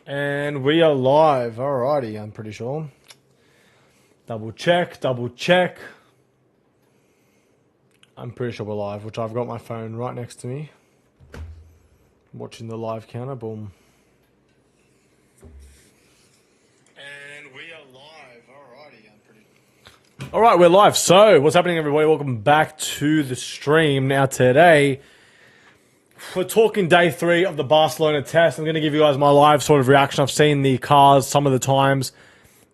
And we are live. Alrighty, I'm pretty sure. Double check, double check. I'm pretty sure we're live, which I've got my phone right next to me. Watching the live counter, boom. And we are live. Alrighty, I'm pretty... Alright, we're live. So, what's happening, everybody? Welcome back to the stream. Now, today, we're talking day 3 of the Barcelona test. I'm going to give you guys my live sort of reaction. I've seen the cars some of the times.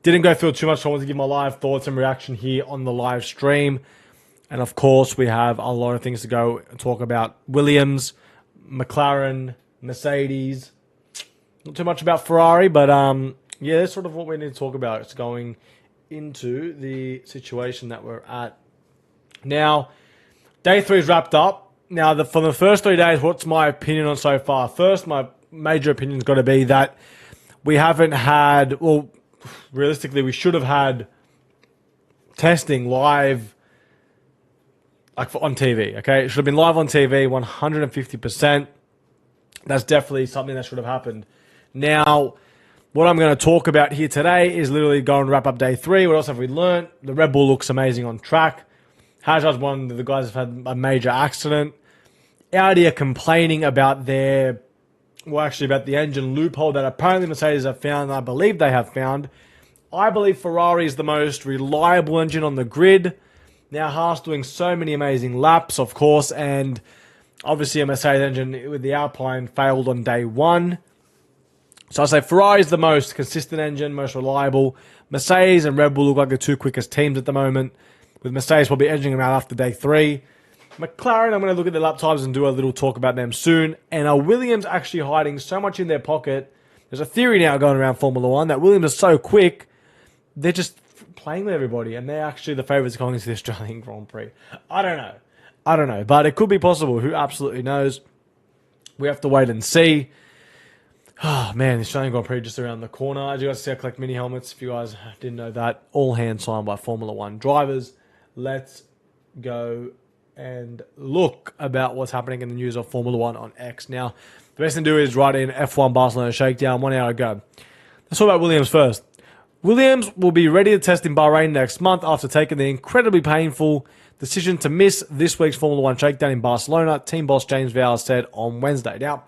Didn't go through it too much, so I wanted to give my live thoughts and reaction here on the live stream. And of course, we have a lot of things to go and talk about. Williams, McLaren, Mercedes. Not too much about Ferrari, but yeah, that's sort of what we need to talk about. It's going into the situation that we're at. Now, day 3 is wrapped up. Now, for the first 3 days, what's my opinion on so far? First, my major opinion's got to be that we haven't had, well, realistically, we should have had testing live, like on TV, okay? It should have been live on TV, 150%. That's definitely something that should have happened. Now, what I'm going to talk about here today is literally go and wrap up day 3. What else have we learned? The Red Bull looks amazing on track. Hajj's one of the guys have had a major accident. Audi are complaining about about the engine loophole that apparently Mercedes have found, and I believe they have found. I believe Ferrari is the most reliable engine on the grid. Now, Haas doing so many amazing laps, of course, and obviously a Mercedes engine with the Alpine failed on day 1. So I say Ferrari is the most consistent engine, most reliable. Mercedes and Red Bull look like the 2 quickest teams at the moment, with Mercedes probably edging them out after day 3. McLaren, I'm going to look at the lap times and do a little talk about them soon. And are Williams actually hiding so much in their pocket? There's a theory now going around Formula 1 that Williams are so quick, they're just playing with everybody, and they're actually the favourites going into the Australian Grand Prix. I don't know, but it could be possible. Who absolutely knows? We have to wait and see. Oh, man, the Australian Grand Prix just around the corner. As you guys see, I collect mini helmets. If you guys didn't know that, all hands signed by Formula 1 drivers. Let's go and look about what's happening in the news of Formula 1 on X. Now, the best thing to do is write in F1 Barcelona Shakedown 1 hour ago. Let's talk about Williams first. Williams will be ready to test in Bahrain next month after taking the incredibly painful decision to miss this week's Formula 1 Shakedown in Barcelona, team boss James Vowles said on Wednesday. Now,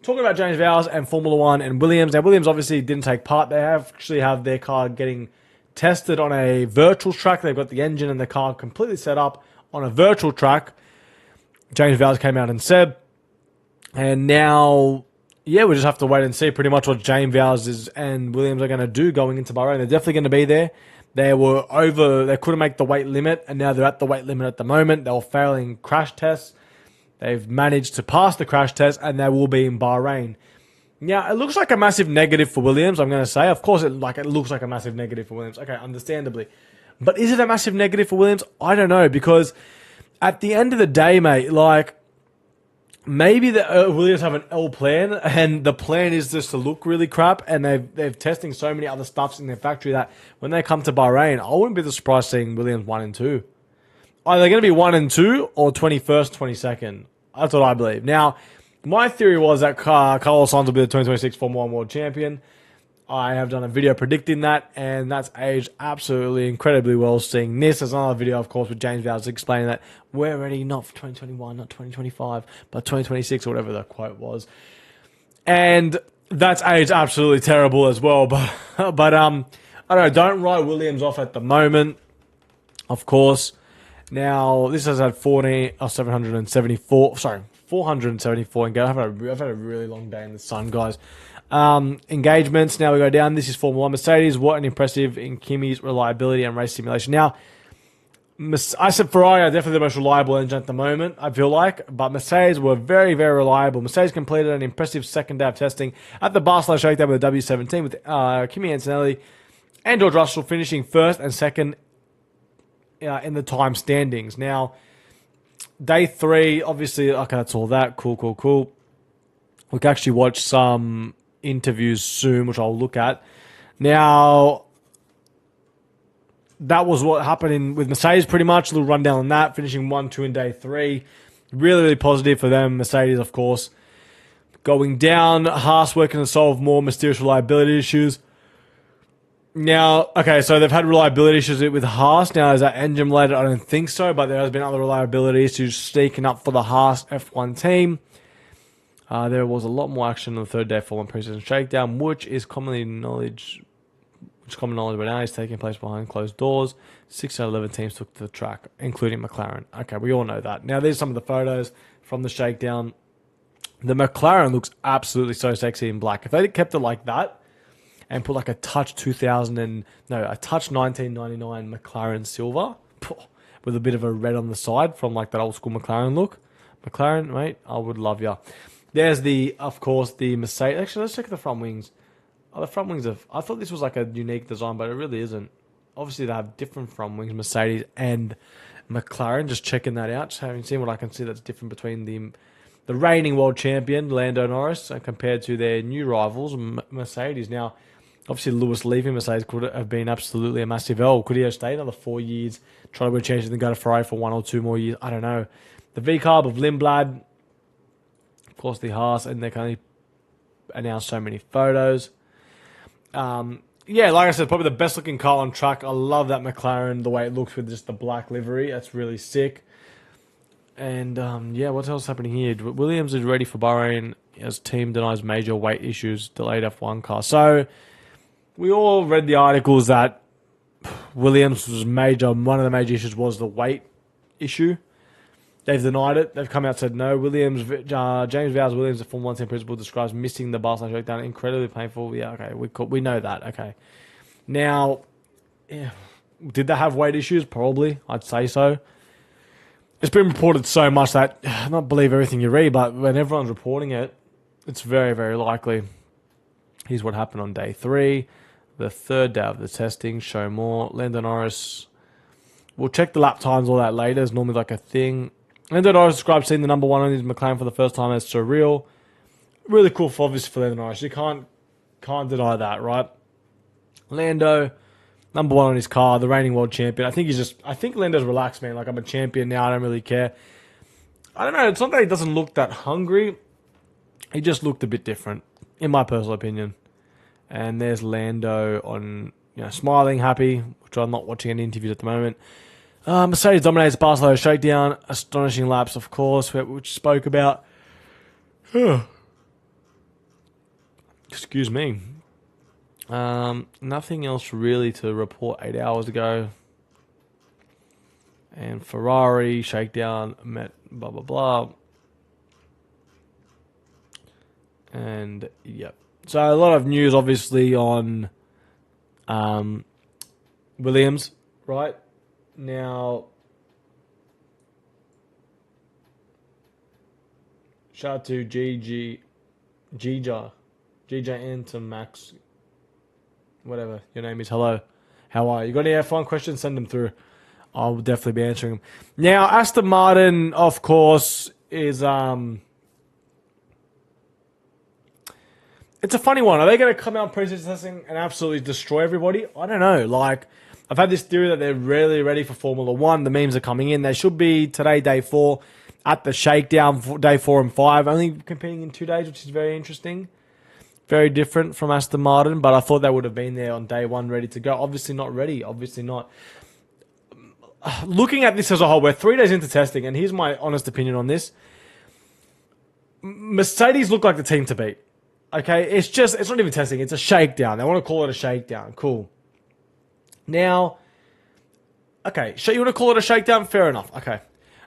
talking about James Vowles and Formula 1 and Williams. Now, Williams obviously didn't take part. They actually have their car getting tested on a virtual track. They've got the engine and the car completely set up on a virtual track. James Vowles came out and said. And now, yeah, we just have to wait and see pretty much what James Vowles and Williams are going to do going into Bahrain. They're definitely going to be there. They couldn't make the weight limit, and now they're at the weight limit at the moment. They were failing crash tests. They've managed to pass the crash test, and they will be in Bahrain. Now, it looks like a massive negative for Williams, I'm going to say. Of course, it looks like a massive negative for Williams. Okay, understandably. But is it a massive negative for Williams? I don't know, because at the end of the day, mate, maybe the Williams have an L plan, and the plan is just to look really crap, and they're testing so many other stuffs in their factory that when they come to Bahrain, I wouldn't be surprised seeing Williams 1 and 2. Are they going to be 1 and 2 or 21st, 22nd? That's what I believe. Now, my theory was that Carlos Sainz will be the 2026 Formula 1 World Champion. I have done a video predicting that, and that's aged absolutely incredibly well seeing this. There's another video, of course, with James Vowles explaining that we're ready not for 2021, not 2025, but 2026 or whatever the quote was. And that's aged absolutely terrible as well. But I don't know, don't write Williams off at the moment, of course. Now, this has had 474 engagement. I've had a really long day in the sun, guys. Engagements. Now we go down. This is Formula 1. Mercedes, what an impressive in Kimi's reliability and race simulation. Now, I said Ferrari are definitely the most reliable engine at the moment, I feel like, but Mercedes were very, very reliable. Mercedes completed an impressive second day of testing at the Barcelona Shakedown with the W17 with Kimi Antonelli and George Russell finishing first and second in the time standings. Now, day 3, obviously, okay, that's all that. Cool. We can actually watch some interviews soon, which I'll look at. Now, that was what happened with Mercedes pretty much. A little rundown on that, finishing 1-2 in day 3. Really, really positive for them. Mercedes, of course, going down. Haas working to solve more mysterious reliability issues. Now, okay, so they've had reliability issues with Haas. Now, is that engine related? I don't think so, but there has been other reliability issues sneaking up for the Haas F1 team. There was a lot more action on the third day of F1 preseason shakedown, which is common knowledge by now is taking place behind closed doors. 6 out of 11 teams took to the track, including McLaren. Okay, we all know that. Now, there's some of the photos from the shakedown. The McLaren looks absolutely so sexy in black. If they kept it like that and put like a touch 1999 McLaren silver with a bit of a red on the side from like that old school McLaren look. McLaren, mate, I would love ya. There's of course, the Mercedes. Actually, let's check the front wings. Oh, the front wings I thought this was like a unique design, but it really isn't. Obviously, they have different front wings, Mercedes and McLaren. Just checking that out. Just having seen what I can see that's different between the reigning world champion, Lando Norris, compared to their new rivals, Mercedes. Now, obviously, Lewis leaving Mercedes could have been absolutely a massive L. Could he have stayed another 4 years, try to win a championship, and go to Ferrari for 1 or 2 more years? I don't know. The V-Carb of Lindblad, of course, the Haas, and they can only announce so many photos. Yeah, like I said, probably the best looking car on track. I love that McLaren, the way it looks with just the black livery. That's really sick. And yeah, what else is happening here? Williams is ready for Bahrain as team denies major weight issues, delayed F1 car. So we all read the articles that Williams was major. One of the major issues was the weight issue. They've denied it. They've come out and said no. James Vowles Williams, the Formula 1 team principal, describes missing the Barcelona shakedown incredibly painful. Yeah, okay, we know that. Okay, now, yeah, did they have weight issues? Probably, I'd say so. It's been reported so much that not believe everything you read, but when everyone's reporting it, it's very, very likely. Here's what happened on day 3, the third day of the testing. Show more. Lando Norris. We'll check the lap times, all that later. It's normally like a thing. Lando Norris described seeing the number 1 on his McLaren for the first time as surreal. Really cool, obviously, for Lando Norris. You can't deny that, right? Lando, number 1 on his car, the reigning world champion. I think Lando's relaxed, man. Like, I'm a champion now. I don't really care. I don't know. It's not that he doesn't look that hungry. He just looked a bit different, in my personal opinion. And there's Lando on, smiling, happy, which I'm not watching any interviews at the moment. Mercedes dominates Barcelona shakedown. Astonishing laps, of course, which spoke about. Excuse me. Nothing else really to report 8 hours ago. And Ferrari shakedown met blah blah blah. And yep. So a lot of news, obviously, on Williams, right? Now, shout out to GJN to Max, whatever your name is. Hello, how are you? Got any F1 questions? Send them through. I'll definitely be answering them. Now, Aston Martin, of course, is it's a funny one. Are they going to come out in preseason testing and absolutely destroy everybody? I don't know. Like, I've had this theory that they're really ready for Formula 1. The memes are coming in. They should be today, day 4, at the Shakedown, day 4 and 5. Only competing in 2 days, which is very interesting. Very different from Aston Martin, but I thought they would have been there on day 1, ready to go. Obviously not ready. Obviously not. Looking at this as a whole, we're 3 days into testing, and here's my honest opinion on this. Mercedes look like the team to beat. Okay, it's not even testing. It's a shakedown. They want to call it a shakedown. Cool. Now, okay, so you want to call it a shakedown? Fair enough. Okay.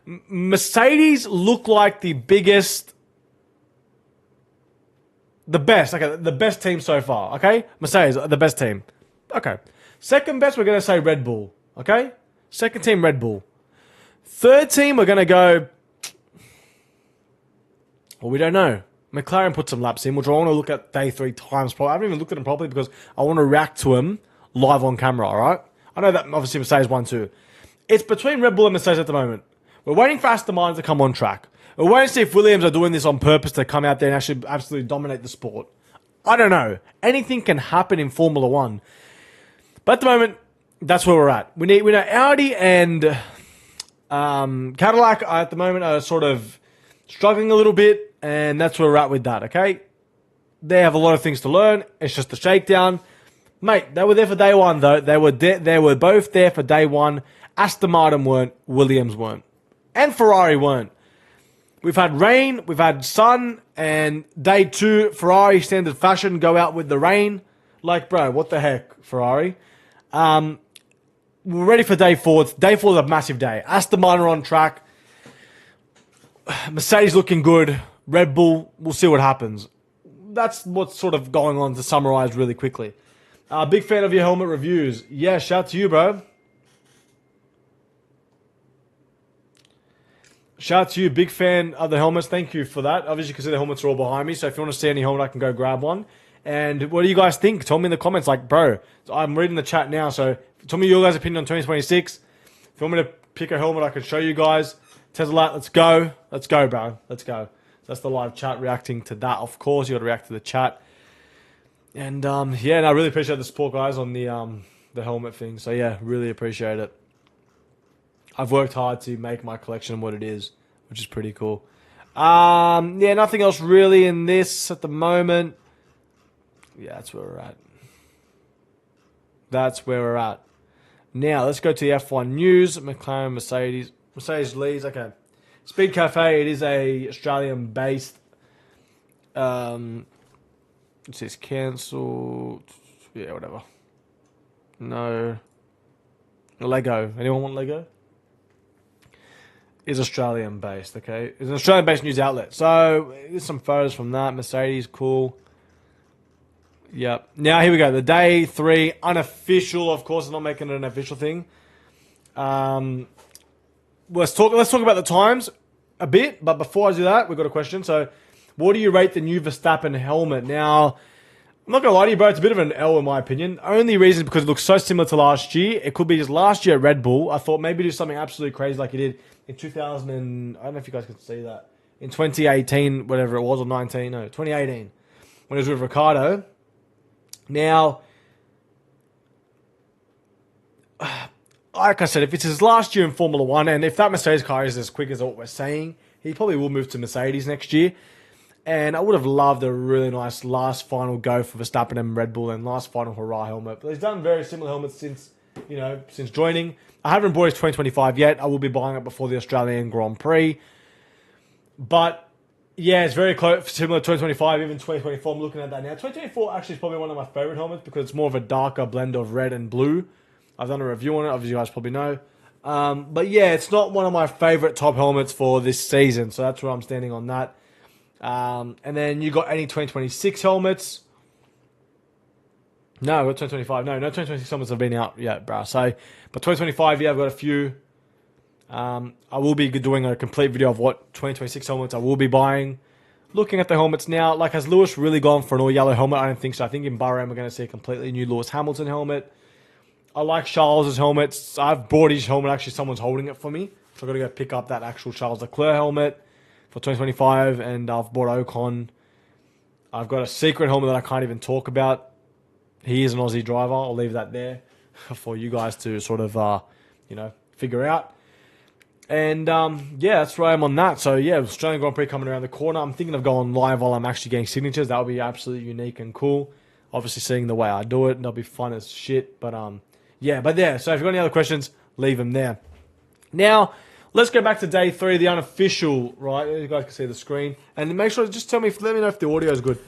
Mercedes look like the best team so far. Okay, Mercedes, the best team. Okay. Second best, we're going to say Red Bull. Okay, second team, Red Bull. Third team, we're going to go. Well, we don't know. McLaren put some laps in, which I want to look at day 3 times. I haven't even looked at them properly because I want to react to them live on camera, all right? I know that obviously Mercedes won too. It's between Red Bull and Mercedes at the moment. We're waiting for Aston Martin to come on track. We're waiting to see if Williams are doing this on purpose to come out there and actually absolutely dominate the sport. I don't know. Anything can happen in Formula 1. But at the moment, that's where we're at. We know Audi and Cadillac at the moment are sort of struggling a little bit, and that's where we're at with that, okay? They have a lot of things to learn. It's just a shakedown. Mate, they were there for day one, though. They were both there for day one. Aston Martin weren't. Williams weren't. And Ferrari weren't. We've had rain. We've had sun. And day two, Ferrari, standard fashion, go out with the rain. Like, bro, what the heck, Ferrari? We're ready for day four. Day four is a massive day. Aston Martin are on track. Mercedes looking good. Red Bull, we'll see what happens. That's what's sort of going on to summarize really quickly. Big fan of your helmet reviews. Yeah, shout to you, bro. Shout to you, big fan of the helmets. Thank you for that. Obviously, you can see the helmets are all behind me. So if you want to see any helmet, I can go grab one. And what do you guys think? Tell me in the comments. Like, bro, I'm reading the chat now. So tell me your guys' opinion on 2026. If you want me to pick a helmet, I can show you guys. Tesla, let's go. Let's go, bro. Let's go. That's the live chat reacting to that. Of course, you got to react to the chat. And yeah, and I really appreciate the support, guys, on the helmet thing. So yeah, really appreciate it. I've worked hard to make my collection what it is, which is pretty cool. Yeah, nothing else really in this at the moment. Yeah, that's where we're at. That's where we're at. Now, let's go to the F1 news. McLaren, Mercedes. Mercedes leads. Okay. Speed Cafe, it is a Australian-based. It says cancelled. Yeah, whatever. No. Lego. Anyone want Lego? Is Australian-based, okay? It's an Australian-based news outlet. So, there's some photos from that. Mercedes, cool. Yep. Now, here we go. The day 3, unofficial. Of course, I'm not making it an official thing. Let's talk about the times a bit. But before I do that, we've got a question. So, what do you rate the new Verstappen helmet? Now, I'm not going to lie to you, bro. It's a bit of an L in my opinion. Only reason because it looks so similar to last year. It could be just last year at Red Bull. I thought maybe do something absolutely crazy like he did in 2000 and... I don't know if you guys can see that. In 2018, whatever it was, or 19. No, 2018. When it was with Ricardo. Now, like I said, if it's his last year in Formula 1, and if that Mercedes car is as quick as what we're saying, he probably will move to Mercedes next year. And I would have loved a really nice last final go for Verstappen and Red Bull and last final hurrah helmet. But he's done very similar helmets since joining. I haven't bought his 2025 yet. I will be buying it before the Australian Grand Prix. But yeah, it's very close, similar to 2025, even 2024. I'm looking at that now. 2024 actually is probably one of my favorite helmets because it's more of a darker blend of red and blue. I've done a review on it, obviously you guys probably know. But yeah, it's not one of my favorite top helmets for this season, so that's where I'm standing on that. And then you got any 2026 helmets? No, I've got 2025. No 2026 helmets have been out yet, bro. So, but 2025, yeah, I've got a few. I will be doing a complete video of what 2026 helmets I will be buying. Looking at the helmets now, like, has Lewis really gone for an all-yellow helmet? I don't think so. I think in Bahrain we're going to see a completely new Lewis Hamilton helmet. I like Charles's helmets. I've bought his helmet. Actually, someone's holding it for me. So I've got to go pick up that actual Charles Leclerc helmet for 2025. And I've bought Ocon. I've got a secret helmet that I can't even talk about. He is an Aussie driver. I'll leave that there for you guys to sort of, figure out. And, yeah, that's where I am on that. So, yeah, Australian Grand Prix coming around the corner. I'm thinking of going live while I'm actually getting signatures. That would be absolutely unique and cool. Obviously, seeing the way I do it, that'll be fun as shit. But, yeah. So, if you've got any other questions, leave them there. Now, let's go back to day 3, the unofficial, right? You guys can see the screen. And make sure, just let me know if the audio is good.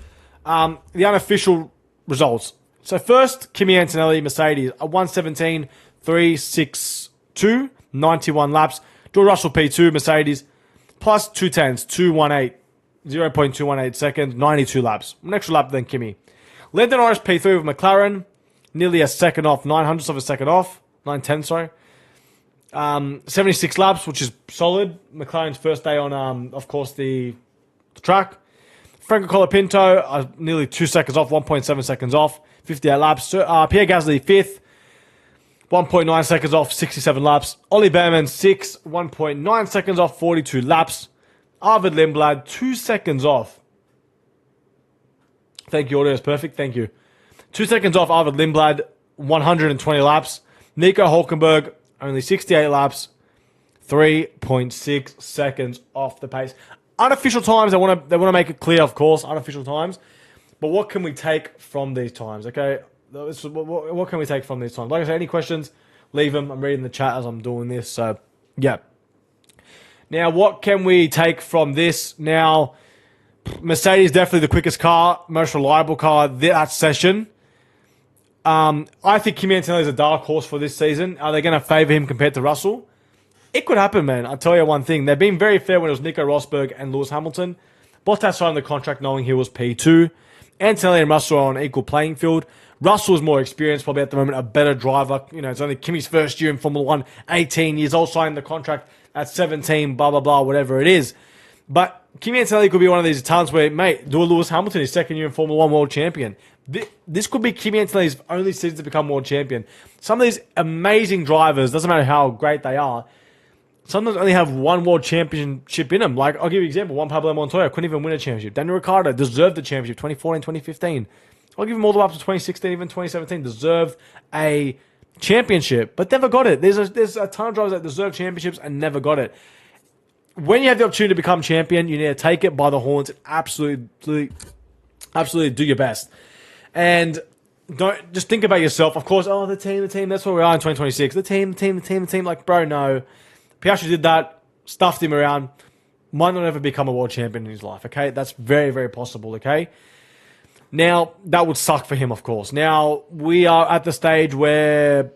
The unofficial results. So, first, Kimi Antonelli, Mercedes, a 1:17.362, 91 laps. George Russell P2, Mercedes, plus 2/10s, 2:18, 0.218 seconds, 92 laps. An extra lap than Kimi. Lando Norris P3 with McLaren, nearly a second off, 900ths of a second off, 9/10, sorry. 76 laps, which is solid. McLaren's first day on, of course, the track. Franco Colapinto, nearly 2 seconds off, 1.7 seconds off, 58 laps. Pierre Gasly, 5th. 1.9 seconds off, 67 laps. Ollie Behrman, 6th, 1.9 seconds off, 42 laps. Arvid Lindblad, 2 seconds off. Thank you, audio is perfect. Thank you. 2 seconds off, Arvid Lindblad, 120 laps. Nico Hulkenberg, only 68 laps, 3.6 seconds off the pace. unofficial times. They want to make it clear, of course, unofficial times. But what can we take from these times? Okay, what can we take from these times? Like I said, any questions, leave them. I'm reading the chat as I'm doing this. So, yeah. Now, what can we take from this? Now, Mercedes definitely the quickest car, most reliable car that session. I think Kimi Antonelli is a dark horse for this season. Are they going to favour him compared to Russell? It could happen, man. I'll tell you one thing. They've been very fair when it was Nico Rosberg and Lewis Hamilton. Bottas signed the contract knowing he was P2. Antonelli and Russell are on an equal playing field. Russell's more experienced, probably at the moment a better driver. You know, it's only Kimi's first year in Formula 1, 18 years old, signing the contract at 17, blah, blah, blah, whatever it is. But Kimi Antonelli could be one of these times where, mate, do a Lewis Hamilton, his second year in Formula 1 world champion. This could be Kimi Antonelli's only season to become world champion. Some of these amazing drivers, doesn't matter how great they are, sometimes only have one world championship in them. Like, I'll give you an example. Juan Pablo Montoya couldn't even win a championship. Daniel Ricciardo deserved the championship 2014, 2015. I'll give him all the way up to 2016, even 2017. Deserved a championship, but never got it. There's a ton of drivers that deserve championships and never got it. When you have the opportunity to become champion, you need to take it by the horns and absolutely do your best. And don't just think about yourself. Of course, the team, that's where we are in 2026. The team. Like, bro, no. Piastri did that, stuffed him around, might not ever become a world champion in his life, okay? That's very, very possible, okay? Now, that would suck for him, of course. Now, we are at the stage where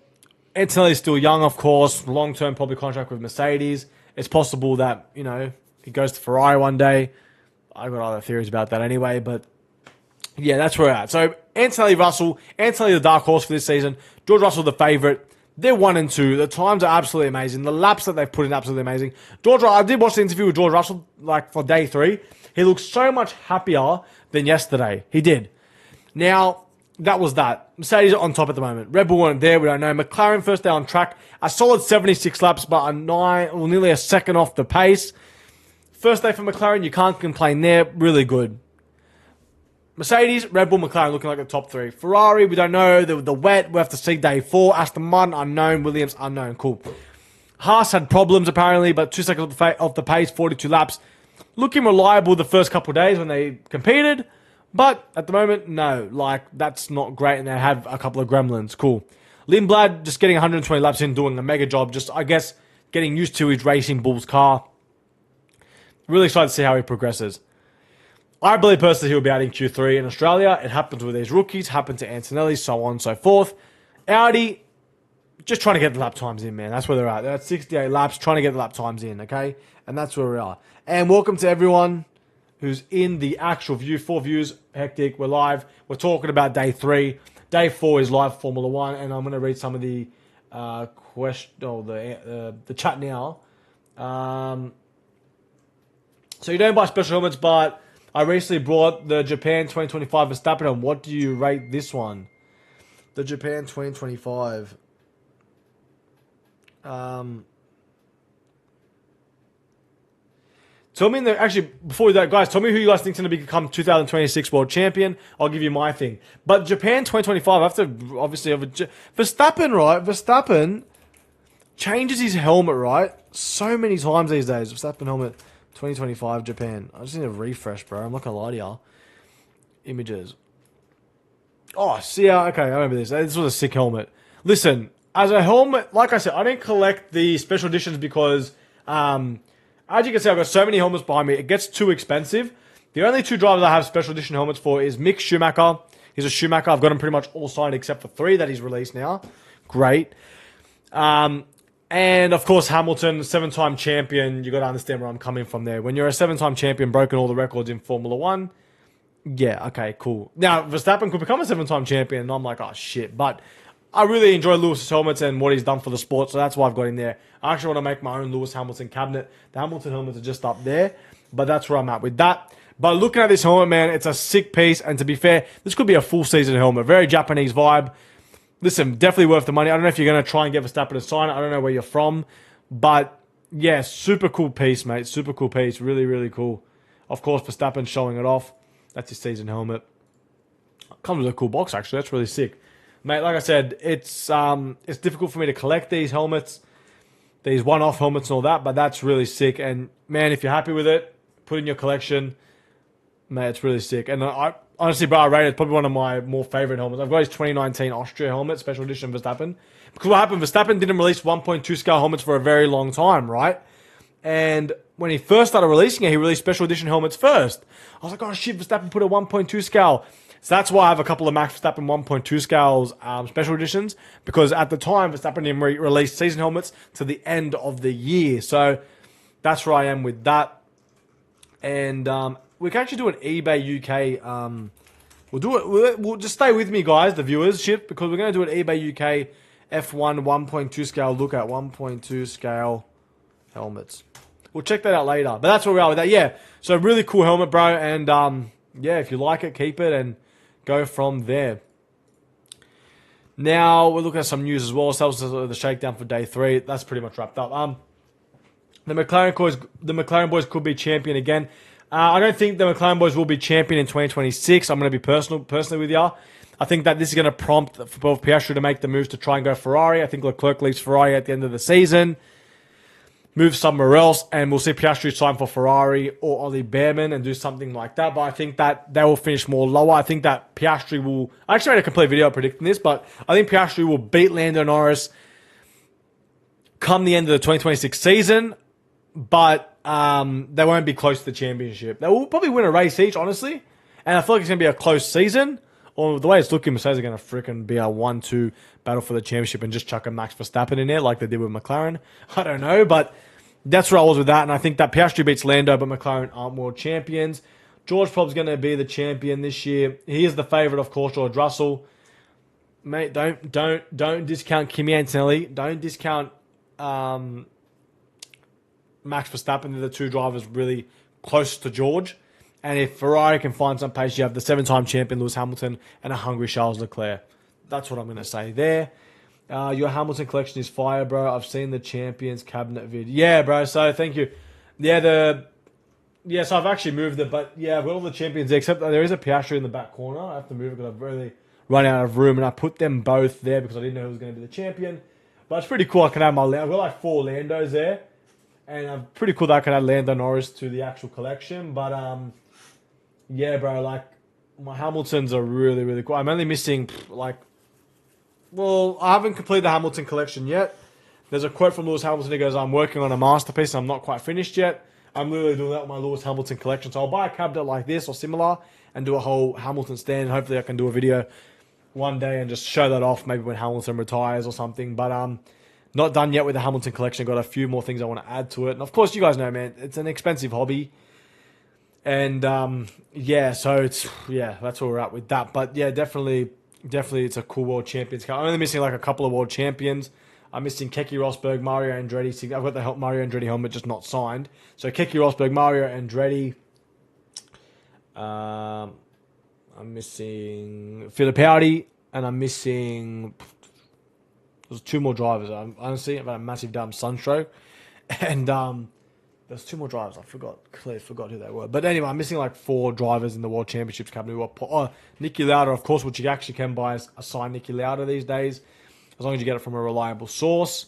Antonelli is still young, of course, long-term probably contract with Mercedes. It's possible that, you know, he goes to Ferrari one day. I've got other theories about that anyway, but yeah, that's where we're at. So, Antonelli, Russell, Antonelli the dark horse for this season, George Russell the favourite. They're 1 and 2. The times are absolutely amazing. The laps that they've put in absolutely amazing. I did watch the interview with George Russell, like, for day 3. He looks so much happier than yesterday. He did. Now, that was that. Mercedes are on top at the moment. Red Bull weren't there. We don't know. McLaren first day on track. A solid 76 laps, but nearly a second off the pace. First day for McLaren, you can't complain there. Really good. Mercedes, Red Bull, McLaren looking like the top 3. Ferrari, we don't know. The wet, we have to see day 4. Aston Martin, unknown. Williams, unknown. Cool. Haas had problems apparently, but 2 seconds off the pace, 42 laps. Looking reliable the first couple of days when they competed, but at the moment, no. Like, that's not great, and they have a couple of gremlins. Cool. Lindblad just getting 120 laps in, doing a mega job. Just, I guess, getting used to his Racing Bulls car. Really excited to see how he progresses. I believe personally he'll be out in Q3 in Australia. It happens with these rookies, happened to Antonelli, so on and so forth. Audi, just trying to get the lap times in, man. That's where they're at. They're at 68 laps, trying to get the lap times in, okay? And that's where we are. And welcome to everyone who's in the actual view. 4 views, hectic. We're live. We're talking about day 3. Day 4 is live Formula 1, and I'm going to read some of the the chat now. So you don't buy special helmets, but I recently brought the Japan 2025 Verstappen helmet. What do you rate this one? The Japan 2025. Tell me, actually, before we do that, guys, tell me who you guys think is going to become 2026 world champion. I'll give you my thing. But Japan 2025, I have to obviously have Verstappen, right? Verstappen changes his helmet, right? So many times these days. Verstappen helmet 2025 Japan. I just need a refresh, bro. I'm not going to lie to y'all. Images. Oh, see, okay, I remember this. This was a sick helmet. Listen, as a helmet, like I said, I didn't collect the special editions because, as you can see, I've got so many helmets behind me. It gets too expensive. The only 2 drivers I have special edition helmets for is Mick Schumacher. He's a Schumacher. I've got him pretty much all signed except for 3 that he's released now. Great. And, of course, Hamilton, 7-time champion. You got to understand where I'm coming from there. When you're a 7-time champion, broken all the records in Formula 1, yeah, okay, cool. Now, Verstappen could become a 7-time champion, and I'm like, oh, shit. But I really enjoy Lewis's helmets and what he's done for the sport, so that's why I've got him there. I actually want to make my own Lewis Hamilton cabinet. The Hamilton helmets are just up there, but that's where I'm at with that. But looking at this helmet, man, it's a sick piece, and to be fair, this could be a full season helmet. Very Japanese vibe. Listen, definitely worth the money. I don't know if you're going to try and get Verstappen to sign it. I don't know where you're from. But, yeah, super cool piece, mate. Super cool piece. Really, really cool. Of course, Verstappen showing it off. That's his season helmet. Comes with a cool box, actually. That's really sick. Mate, like I said, it's difficult for me to collect these helmets. These one-off helmets and all that. But that's really sick. And, man, if you're happy with it, put in your collection. Mate, it's really sick. And I honestly, bro, I rate it. It's probably one of my more favorite helmets. I've got his 2019 Austria helmet, special edition Verstappen. Because what happened, Verstappen didn't release 1.2 scale helmets for a very long time, right? And when he first started releasing it, he released special edition helmets first. I was like, oh shit, Verstappen put a 1.2 scale. So that's why I have a couple of Max Verstappen 1.2 scales special editions. Because at the time, Verstappen didn't release season helmets to the end of the year. So that's where I am with that. And we can actually do an eBay UK. We'll do it. We'll just stay with me, guys, the viewers, because we're going to do an eBay UK F1 1.2 scale look at 1.2 scale helmets. We'll check that out later. But that's where we are with that. Yeah. So really cool helmet, bro. And yeah, if you like it, keep it and go from there. Now we're looking at some news as well. So that was the shakedown for day 3. That's pretty much wrapped up. The McLaren boys could be champion again. I don't think the McLaren boys will be champion in 2026. I'm going to be personally with you. I think that this is going to prompt for both Piastri to make the moves to try and go Ferrari. I think Leclerc leaves Ferrari at the end of the season, moves somewhere else, and we'll see Piastri sign for Ferrari or Ollie Behrman and do something like that. But I think that they will finish more lower. I think that Piastri will... I actually made a complete video predicting this, but I think Piastri will beat Lando Norris come the end of the 2026 season, but they won't be close to the championship. They will probably win a race each, honestly, and I feel like it's going to be a close season. Or the way it's looking, Mercedes are going to freaking be a 1-2 battle for the championship and just chuck a Max Verstappen in there like they did with McLaren. I don't know, but that's where I was with that. And I think that Piastri beats Lando, but McLaren aren't world champions. George Prob's going to be the champion this year. He is the favourite, of course, George Russell. Mate, don't discount Kimi Antonelli. Don't discount Max Verstappen. They're the two drivers really close to George. And if Ferrari can find some pace, you have the 7-time champion Lewis Hamilton and a hungry Charles Leclerc. That's what I'm going to say there. Your Hamilton collection is fire, bro. I've seen the champions cabinet video. Yeah, bro. So thank you. Yeah, so I've actually moved it, but yeah, I've got all the champions there, except that there is a Piastri in the back corner. I have to move it because I've really run out of room, and I put them both there because I didn't know who was going to be the champion. But it's pretty cool. I can have I've got like 4 Landos there, and I'm pretty cool that I can add Lando Norris to the actual collection. But yeah, bro, like, my Hamiltons are really, really cool. I'm only missing, I haven't completed the Hamilton collection yet. There's a quote from Lewis Hamilton. He goes, I'm working on a masterpiece. I'm not quite finished yet. I'm literally doing that with my Lewis Hamilton collection. So I'll buy a cabinet like this or similar and do a whole Hamilton stand. Hopefully I can do a video one day and just show that off, maybe when Hamilton retires or something. But not done yet with the Hamilton collection. Got a few more things I want to add to it. And of course, you guys know, man, it's an expensive hobby. And yeah, so that's where we're at with that. But yeah, definitely it's a cool World Champions car. I'm only missing like a couple of World Champions. I'm missing Keke Rosberg, Mario Andretti. I've got the Mario Andretti helmet, just not signed. So Keke Rosberg, Mario Andretti. I'm missing Fittipaldi, and I'm missing... There's 2 more drivers. Honestly, I've had a massive damn sunstroke. And there's 2 more drivers. I clearly forgot who they were. But anyway, I'm missing like 4 drivers in the World Championships company. Niki Lauda, of course, which you actually can buy a signed Niki Lauda these days, as long as you get it from a reliable source.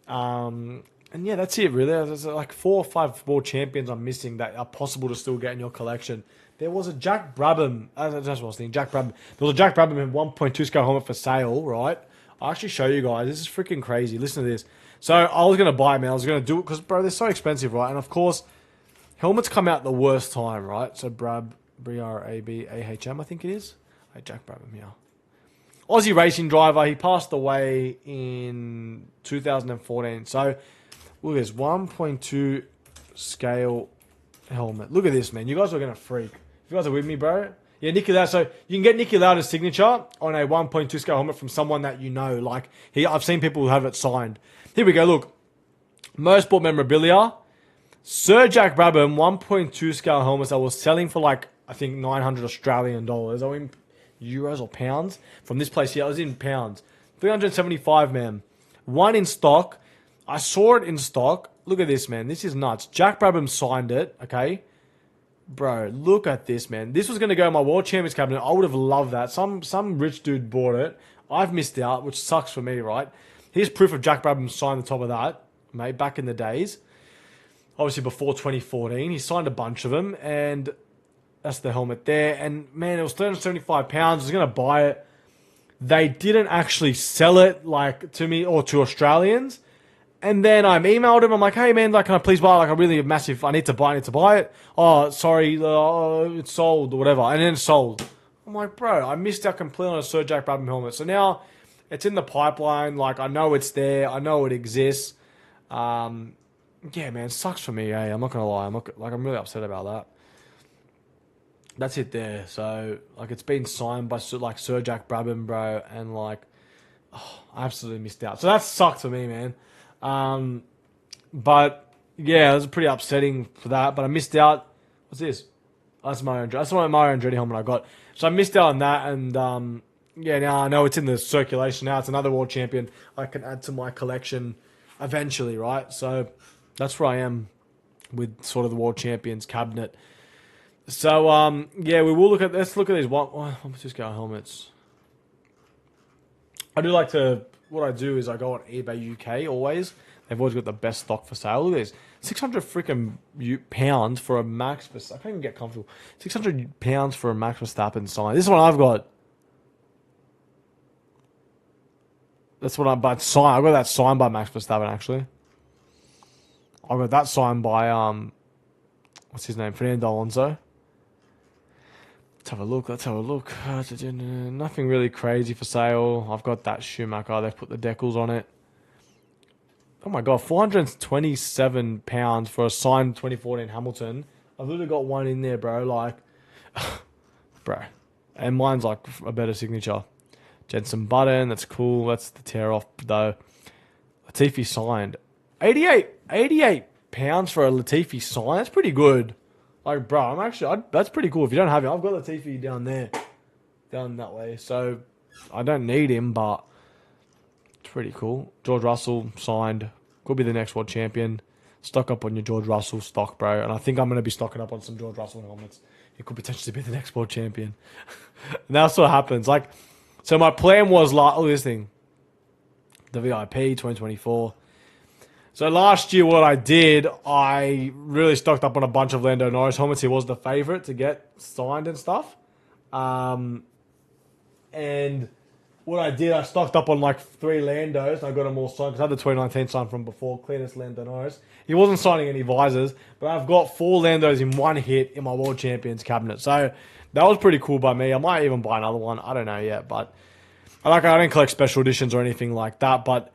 And yeah, that's it, really. There's like 4 or 5 World Champions I'm missing that are possible to still get in your collection. There was a Jack Brabham. That's what I was thinking. Jack Brabham. There was a Jack Brabham 1.2 scale helmet for sale, right? I'll actually show you guys. This is freaking crazy. Listen to this. So I was going to buy it, man. I was going to do it because, bro, they're so expensive, right? And, of course, helmets come out the worst time, right? So B-R-A-B-A-H-M, I think it is. Hey, Jack Brabham, yeah. Aussie racing driver. He passed away in 2014. So look at this. 1.2 scale helmet. Look at this, man. You guys are going to freak. If you guys are with me, bro. Yeah, Niki Lauda. So you can get Niki Lauda's signature on a 1.2 scale helmet from someone that you know. Like, I've seen people who have it signed. Here we go, look. Motorsport memorabilia. Sir Jack Brabham 1.2 scale helmets that was selling for like, I think, 900 Australian dollars. Or in euros or pounds. From this place here, I was in pounds. 375, man. 1 in stock. I saw it in stock. Look at this, man. This is nuts. Jack Brabham signed it, okay? Bro, look at this, man. This was going to go in my World Champions cabinet. I would have loved that. Some rich dude bought it. I've missed out, which sucks for me, right? Here's proof of Jack Brabham signed the top of that, mate, back in the days. obviously before 2014. He signed a bunch of them, and that's the helmet there. And man, it was £375. I was going to buy it. They didn't actually sell it like to me or to Australians. And then I emailed him. I'm like, hey man, like, can I please buy like a really massive? I need to buy it. Oh, sorry, it's sold or whatever. And then it's sold. I'm like, bro, I missed out completely on a Sir Jack Brabham helmet. So now it's in the pipeline. Like, I know it's there. I know it exists. Yeah, man, it sucks for me. I'm not gonna lie. I'm really upset about that. That's it there. So like, it's been signed by like Sir Jack Brabham, bro, and like, I absolutely missed out. So that sucked for me, man. But yeah, it was pretty upsetting for that. But I missed out. What's this? Oh, that's Mario Andretti. That's the Mario Andretti helmet I got. So I missed out on that, and yeah, now I know it's in the circulation. Now it's another world champion I can add to my collection eventually, right? So that's where I am with sort of the world champions cabinet. So yeah, we will let's look at these. What's this guy helmets? I do like to. What I do is I go on eBay UK always. They've always got the best stock for sale. Look at this. 600 freaking pounds for a Max Verstappen. I can't even get comfortable. 600 pounds for a Max Verstappen sign. This is what I've got. That's what I got that signed by Max Verstappen, actually. I got that signed by what's his name? Fernando Alonso. Let's have a look. Nothing really crazy for sale. I've got that Schumacher. They've put the decals on it. Oh my god, £427 for a signed 2014 Hamilton. I've literally got one in there, bro. Like, bro. And mine's like a better signature. Jensen Button, that's cool. That's the tear off, though. Latifi signed. £88 for a Latifi sign. That's pretty good. Like, bro, that's pretty cool. If you don't have him, I've got Latifi down there. Down that way. So, I don't need him, but it's pretty cool. George Russell signed. Could be the next world champion. Stock up on your George Russell stock, bro. And I think I'm going to be stocking up on some George Russell helmets. He could potentially be the next world champion. And that's what happens. Like, so my plan was like, oh, this thing. The VIP 2024. So last year, what I did, I really stocked up on a bunch of Lando Norris helmets. He was the favorite to get signed and stuff. And what I did, I stocked up on like 3 Landos. And I got them all signed because I had the 2019 sign from before. Cleanest Lando Norris. He wasn't signing any visors, but I've got 4 Landos in one hit in my World Champions cabinet. So that was pretty cool by me. I might even buy another one. I don't know yet, but I don't collect special editions or anything like that. But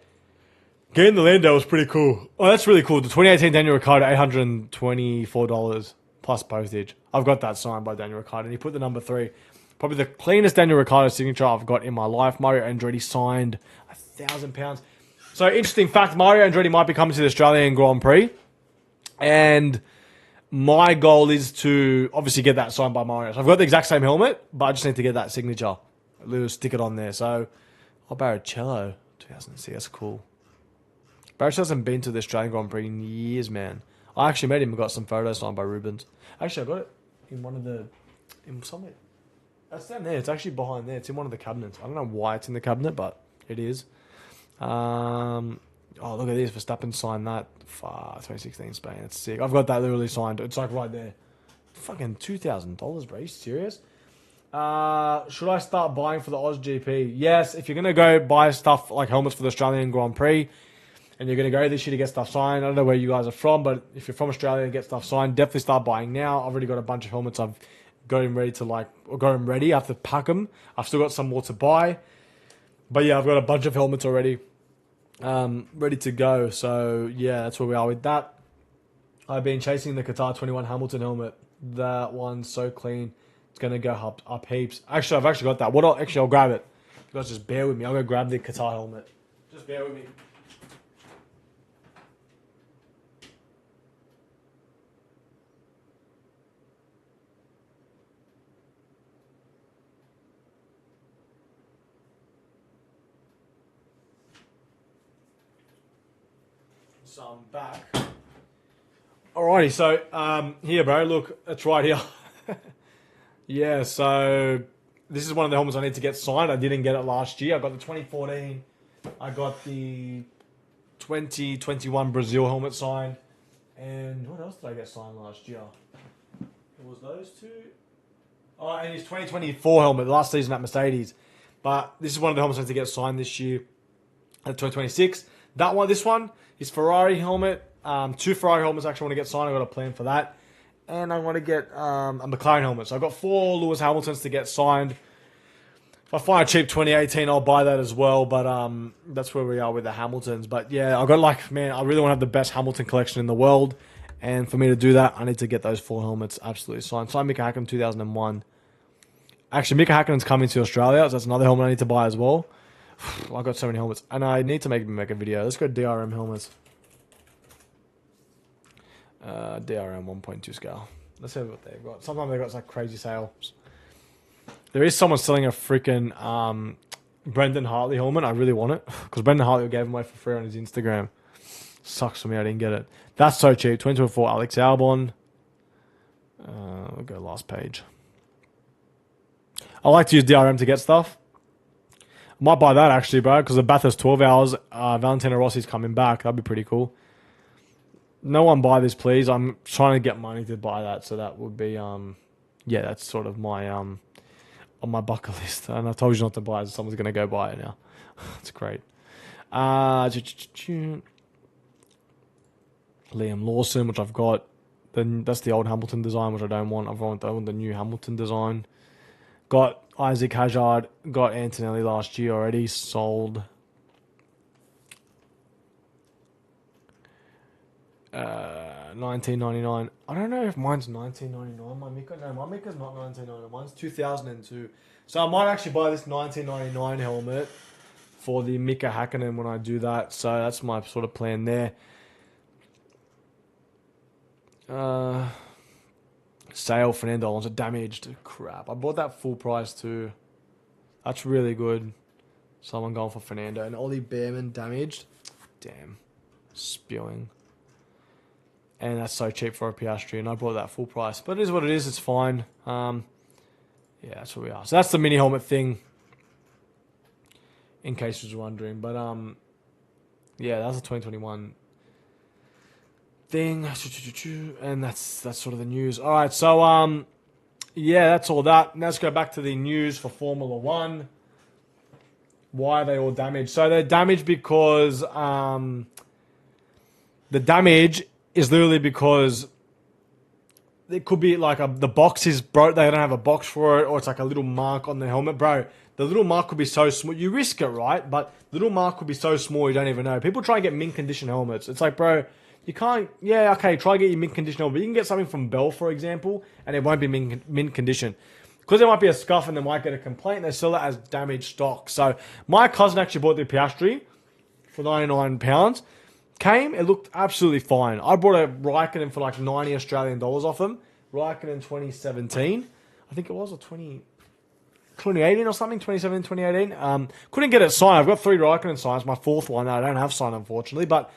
getting the Lando was pretty cool. Oh, that's really cool. The 2018 Daniel Ricciardo, $824 plus postage. I've got that signed by Daniel Ricciardo, and he put the number 3. Probably the cleanest Daniel Ricciardo signature I've got in my life. Mario Andretti signed £1,000. So, interesting fact, Mario Andretti might be coming to the Australian Grand Prix. And my goal is to obviously get that signed by Mario. So, I've got the exact same helmet, but I just need to get that signature. A little stick it on there. So, Barrichello, 2006, that's cool. Barrichello hasn't been to the Australian Grand Prix in years, man. I actually met him and got some photos signed by Rubens. Actually, I got it in one of the... in somewhere. That's down there. It's actually behind there. It's in one of the cabinets. I don't know why it's in the cabinet, but it is. Oh, look at this. Verstappen signed that. 2016 Spain. It's sick. I've got that literally signed. It's like right there. Fucking $2,000, bro. Are you serious? Should I start buying for the Oz GP? Yes. If you're going to go buy stuff like helmets for the Australian Grand Prix, and you're going to go this year to get stuff signed, I don't know where you guys are from, but if you're from Australia and get stuff signed, definitely start buying now. I've already got a bunch of helmets I've got them ready to I have to pack them. I've still got some more to buy. But yeah, I've got a bunch of helmets already ready to go. So yeah, that's where we are with that. I've been chasing the Qatar 21 Hamilton helmet. That one's so clean. It's going to go up heaps. Actually, I've actually got that. I'll grab it. You guys just bear with me. I'll go grab the Qatar helmet. Just bear with me. So I'm back. Alrighty, so here, bro. Look, it's right here. Yeah, so this is one of the helmets I need to get signed. I didn't get it last year. I got the 2014. I got the 2021 Brazil helmet signed, And what else did I get signed last year? It was those two. Oh, and his 2024 helmet, last season at Mercedes. But this is one of the helmets to get signed this year at 2026. This one, his Ferrari helmet. 2 Ferrari helmets I actually want to get signed. I've got a plan for that. And I want to get a McLaren helmet. So I've got 4 Lewis Hamiltons to get signed. If I find a cheap 2018, I'll buy that as well. But that's where we are with the Hamiltons. But yeah, I really want to have the best Hamilton collection in the world. And for me to do that, I need to get those 4 helmets absolutely signed. Signed Mika Hakkinen 2001. Actually, Mika Hakkinen's coming to Australia, so that's another helmet I need to buy as well. I've got so many helmets. And I need to make a video. Let's go DRM helmets. DRM 1.2 scale. Let's see what they've got. Sometimes they've got like crazy sales. There is someone selling a freaking Brendan Hartley helmet. I really want it because Brendan Hartley gave them away for free on his Instagram. Sucks for me I didn't get it. That's so cheap. 2024 Alex Albon. We'll go last page. I like to use DRM to get stuff. I might buy that actually, bro, because the Bathurst 12 hours. Valentino Rossi's coming back. That'd be pretty cool. No one buy this, please. I'm trying to get money to buy that, so that would be yeah, that's sort of my on my bucket list. And I told you not to buy it, so someone's gonna go buy it now. It's great. Liam Lawson, which I've got. Then that's the old Hamilton design, which I don't want. I want the new Hamilton design. Got Isaac Hazard. Got Antonelli last year already. Sold. 1999. I don't know if mine's 1999. My Mika, no, my Mika's not 1999. Mine's 2002. So I might actually buy this 1999 helmet for the Mika Hakkinen when I do that. So that's my sort of plan there. Sale Fernando Alonso damaged. Crap. I bought that full price too. That's really good. Someone going for Fernando and Ollie Behrman damaged. Damn. Spewing. And that's so cheap for a Piastri, and I bought that full price. But it is what it is. It's fine. Yeah, that's where we are. So that's the mini helmet thing, in case you was wondering. But yeah, that's a 2021 thing, and that's sort of the news. All right, so yeah, that's all that. Now let's go back to the news for Formula One. Why are they all damaged? So they're damaged because the damage is literally because it could be like the box is broke. They don't have a box for it, or it's like a little mark on the helmet, bro. The little mark could be so small. You risk it, right? But the little mark could be so small you don't even know. People try and get mint condition helmets. It's like, bro, you can't. Yeah, okay, try and get your mint condition helmet. But you can get something from Bell, for example, and it won't be mint condition because there might be a scuff and they might get a complaint. They sell it as damaged stock. So my cousin actually bought the Piastri for £99. Came, it looked absolutely fine. I bought a Raikkonen for like 90 Australian dollars off him. Raikkonen 2017. I think it was, or 2018 or something, 2017, 2018. Couldn't get it signed. I've got 3 Raikkonen signs. My 4th one that I don't have signed, unfortunately. But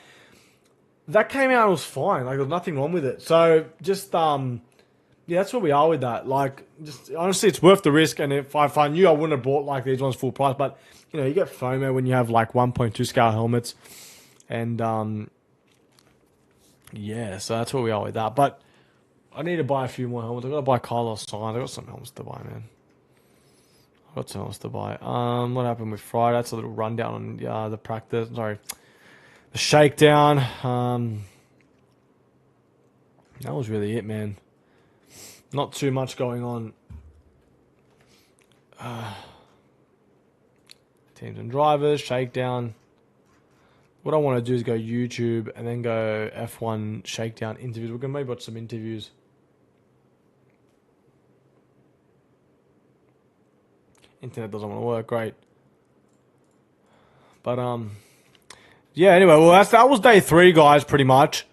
that came out, it was fine. Like, there was nothing wrong with it. So, just, yeah, that's where we are with that. Like, just, honestly, it's worth the risk. And if I knew I wouldn't have bought, like, these ones full price. But, you know, you get FOMO when you have, like, 1.2 scale helmets. And, yeah, so that's where we are with that. But I need to buy a few more helmets. I've got to buy Carlos Sainz. I've got some helmets to buy, man. I've got some helmets to buy. What happened with Friday? That's a little rundown on the practice. Sorry. The shakedown. That was really it, man. Not too much going on. Teams and drivers, shakedown. What I want to do is go YouTube and then go F1 Shakedown interviews. We're going to maybe watch some interviews. Internet doesn't want to work. Great. But, yeah, anyway, well, that was day 3, guys, pretty much.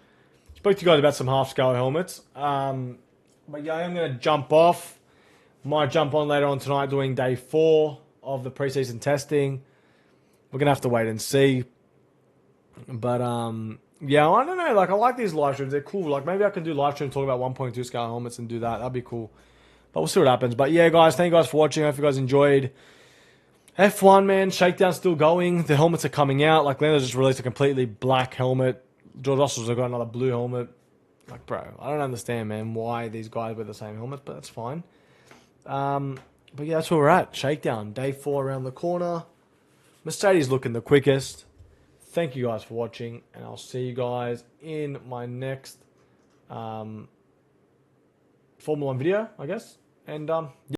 Spoke to you guys about some half-scale helmets. But, yeah, I'm going to jump off. Might jump on later on tonight doing day 4 of the preseason testing. We're going to have to wait and see. But, yeah, I don't know. Like, I like these live streams. They're cool. Like, maybe I can do live stream talk about 1.2 scale helmets and do that. That'd be cool. But we'll see what happens. But, yeah, guys, thank you guys for watching. I hope you guys enjoyed. F1, man. Shakedown's still going. The helmets are coming out. Like, Lando just released a completely black helmet. George Russell's got another blue helmet. Like, bro, I don't understand, man, why these guys wear the same helmet, but that's fine. But yeah, that's where we're at. Shakedown, day 4 around the corner. Mercedes looking the quickest. Thank you guys for watching, and I'll see you guys in my next Formula 1 video, I guess. And